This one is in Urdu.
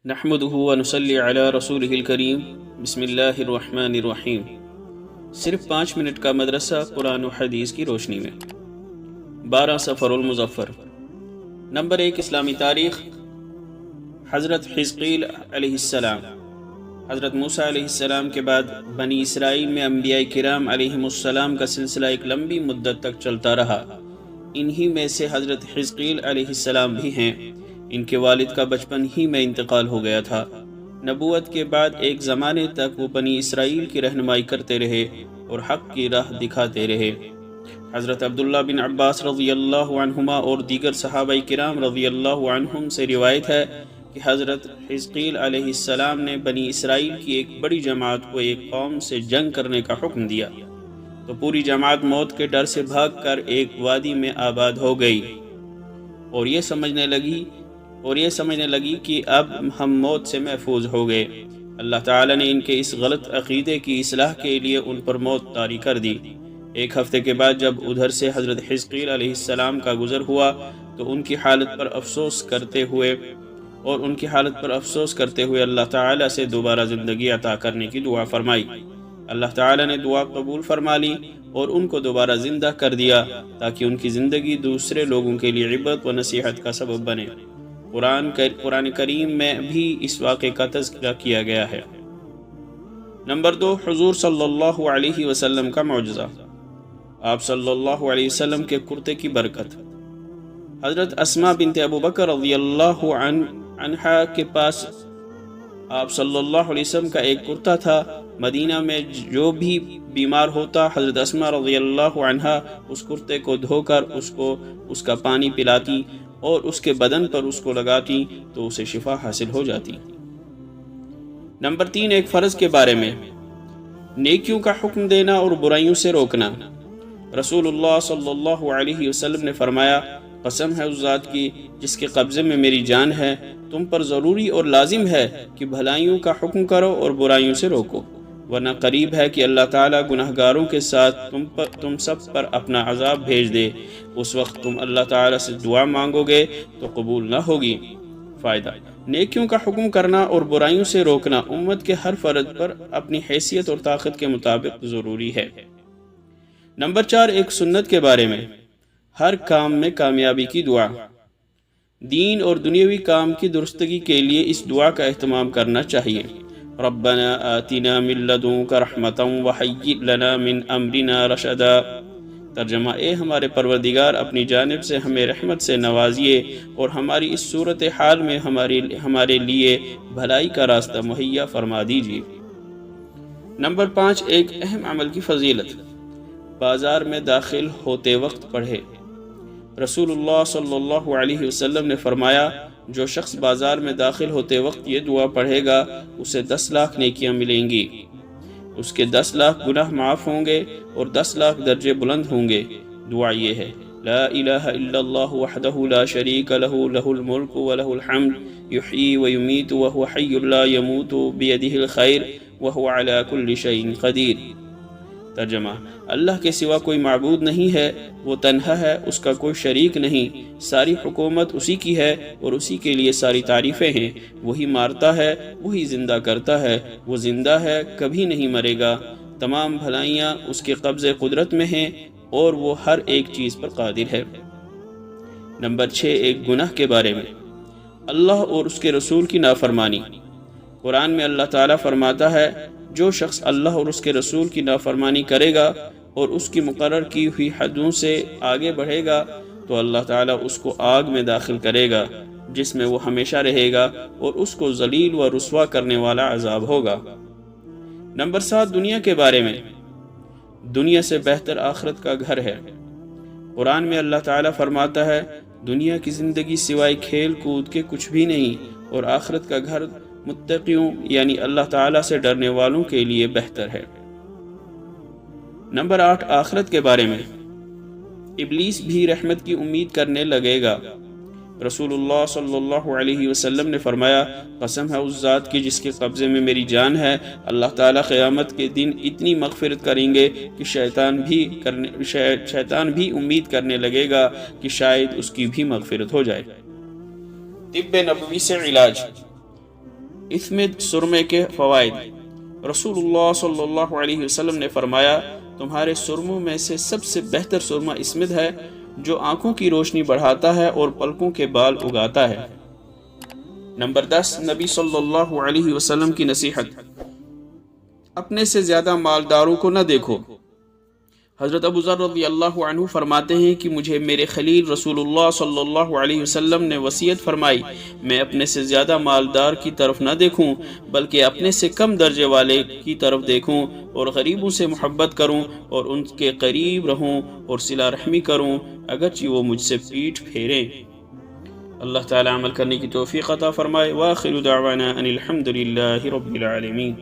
نحمده ونصلی علی رسولہ الکریم بسم اللہ الرحمن الرحیم۔ صرف 5 منٹ کا مدرسہ قرآن و حدیث کی روشنی میں 12 صفر المظفر۔ نمبر 1، اسلامی تاریخ۔ حضرت حزقیل علیہ السلام۔ حضرت موسیٰ علیہ السلام کے بعد بنی اسرائیل میں انبیاء کرام علیہم السلام کا سلسلہ ایک لمبی مدت تک چلتا رہا۔ انہی میں سے حضرت حزقیل علیہ السلام بھی ہیں۔ ان کے والد کا بچپن ہی میں انتقال ہو گیا تھا۔ نبوت کے بعد ایک زمانے تک وہ بنی اسرائیل کی رہنمائی کرتے رہے اور حق کی راہ دکھاتے رہے۔ حضرت عبداللہ بن عباس رضی اللہ عنہما اور دیگر صحابہ کرام رضی اللہ عنہم سے روایت ہے کہ حضرت حزقیل علیہ السلام نے بنی اسرائیل کی ایک بڑی جماعت کو ایک قوم سے جنگ کرنے کا حکم دیا تو پوری جماعت موت کے ڈر سے بھاگ کر ایک وادی میں آباد ہو گئی اور یہ سمجھنے لگی کہ اب ہم موت سے محفوظ ہو گئے۔ اللہ تعالی نے ان کے اس غلط عقیدے کی اصلاح کے لیے ان پر موت طاری کر دی۔ ایک ہفتے کے بعد جب ادھر سے حضرت حزقیل علیہ السلام کا گزر ہوا تو ان کی حالت پر افسوس کرتے ہوئے اللہ تعالی سے دوبارہ زندگی عطا کرنے کی دعا فرمائی۔ اللہ تعالی نے دعا قبول فرما لی اور ان کو دوبارہ زندہ کر دیا تاکہ ان کی زندگی دوسرے لوگوں کے لیے عبرت و نصیحت کا سبب بنے۔ قرآن کریم میں بھی اس واقعے کا تذکرہ کیا گیا ہے۔ نمبر 2، حضور صلی اللہ علیہ وسلم کا معجزہ۔ آپ صلی اللہ علیہ وسلم کے کرتے کی برکت۔ حضرت اسماء بنت ابو بکر رضی اللہ عنہا کے پاس آپ صلی اللہ علیہ وسلم کا ایک کرتا تھا۔ مدینہ میں جو بھی بیمار ہوتا حضرت اسماء رضی اللہ عنہا اس کرتے کو دھو کر اس کا پانی پلاتی اور اس کے بدن پر اس کو لگاتی تو اسے شفا حاصل ہو جاتی۔ نمبر 3، ایک فرض کے بارے میں، نیکیوں کا حکم دینا اور برائیوں سے روکنا۔ رسول اللہ صلی اللہ علیہ وسلم نے فرمایا، قسم ہے اس ذات کی جس کے قبضے میں میری جان ہے، تم پر ضروری اور لازم ہے کہ بھلائیوں کا حکم کرو اور برائیوں سے روکو، ورنہ قریب ہے کہ اللہ تعالیٰ گناہگاروں کے ساتھ تم سب پر اپنا عذاب بھیج دے۔ اس وقت تم اللہ تعالیٰ سے دعا مانگو گے تو قبول نہ ہوگی۔ فائدہ، نیکیوں کا حکم کرنا اور برائیوں سے روکنا امت کے ہر فرد پر اپنی حیثیت اور طاقت کے مطابق ضروری ہے۔ نمبر 4، ایک سنت کے بارے میں، ہر کام میں کامیابی کی دعا۔ دین اور دنیاوی کام کی درستگی کے لیے اس دعا کا اہتمام کرنا چاہیے۔ ربنا آتنا من لدنک رحمتا وہیئ لنا من امرنا رشدا۔ ترجمہ، اے ہمارے پروردگار، اپنی جانب سے ہمیں رحمت سے نوازیے اور ہماری اس صورتحال میں ہمارے لیے بھلائی کا راستہ مہیا فرما دیجیے۔ نمبر 5، ایک اہم عمل کی فضیلت، بازار میں داخل ہوتے وقت پڑھے۔ رسول اللہ صلی اللہ علیہ وسلم نے فرمایا، جو شخص بازار میں داخل ہوتے وقت یہ دعا پڑھے گا اسے 10 لاکھ نیکیاں ملیں گی، اس کے 10 لاکھ گناہ معاف ہوں گے اور 10 لاکھ درجے بلند ہوں گے۔ دعا یہ ہے، لا الہ الا اللہ وحدہ لا شریک لہ، لہ الملک ولہ الحمد، یحیی ویمیت وہو حی لا یموت، بیدہ الخیر وہو علی کل شیء قدیر۔ ترجمہ، اللہ کے سوا کوئی معبود نہیں ہے، وہ تنہا ہے، اس کا کوئی شریک نہیں، ساری حکومت اسی کی ہے اور اسی کے لیے ساری تعریفیں ہیں۔ وہی مارتا ہے، وہی زندہ کرتا ہے، وہ زندہ ہے، کبھی نہیں مرے گا، تمام بھلائیاں اس کے قبضے قدرت میں ہیں اور وہ ہر ایک چیز پر قادر ہے۔ نمبر 6، ایک گناہ کے بارے میں، اللہ اور اس کے رسول کی نافرمانی۔ قرآن میں اللہ تعالیٰ فرماتا ہے، جو شخص اللہ اور اس کے رسول کی نافرمانی کرے گا اور اس کی مقرر کی ہوئی حدوں سے آگے بڑھے گا تو اللہ تعالیٰ اس کو آگ میں داخل کرے گا جس میں وہ ہمیشہ رہے گا اور اس کو ذلیل و رسوا کرنے والا عذاب ہوگا۔ نمبر 7، دنیا کے بارے میں، دنیا سے بہتر آخرت کا گھر ہے۔ قرآن میں اللہ تعالیٰ فرماتا ہے، دنیا کی زندگی سوائے کھیل کود کے کچھ بھی نہیں اور آخرت کا گھر متقیوں یعنی اللہ تعالیٰ سے ڈرنے والوں کے لیے بہتر ہے۔ نمبر 8، آخرت کے بارے میں، ابلیس بھی رحمت کی امید کرنے لگے گا۔ رسول اللہ صلی اللہ علیہ وسلم نے فرمایا، قسم ہے اس ذات کی جس کے قبضے میں میری جان ہے، اللہ تعالیٰ قیامت کے دن اتنی مغفرت کریں گے کہ شیطان بھی امید کرنے لگے گا کہ شاید اس کی بھی مغفرت ہو جائے۔ طب نبوی سے علاج۔ اسمد سرمے کے فوائد۔ رسول اللہ صلی اللہ علیہ وسلم نے فرمایا، تمہارے سرموں میں سے سب سے بہتر سرمہ اسمد ہے، جو آنکھوں کی روشنی بڑھاتا ہے اور پلکوں کے بال اگاتا ہے۔ نمبر 10، نبی صلی اللہ علیہ وسلم کی نصیحت، اپنے سے زیادہ مالداروں کو نہ دیکھو۔ حضرت ابو ذر رضی اللہ عنہ فرماتے ہیں کہ مجھے میرے خلیل رسول اللہ صلی اللہ علیہ وسلم نے وصیت فرمائی، میں اپنے سے زیادہ مالدار کی طرف نہ دیکھوں بلکہ اپنے سے کم درجے والے کی طرف دیکھوں، اور غریبوں سے محبت کروں اور ان کے قریب رہوں اور صلہ رحمی کروں اگرچہ وہ مجھ سے پیٹھ پھیریں۔ اللہ تعالی عمل کرنے کی توفیق عطا فرمائے۔ وآخر دعوانا ان الحمد للہ رب العالمین۔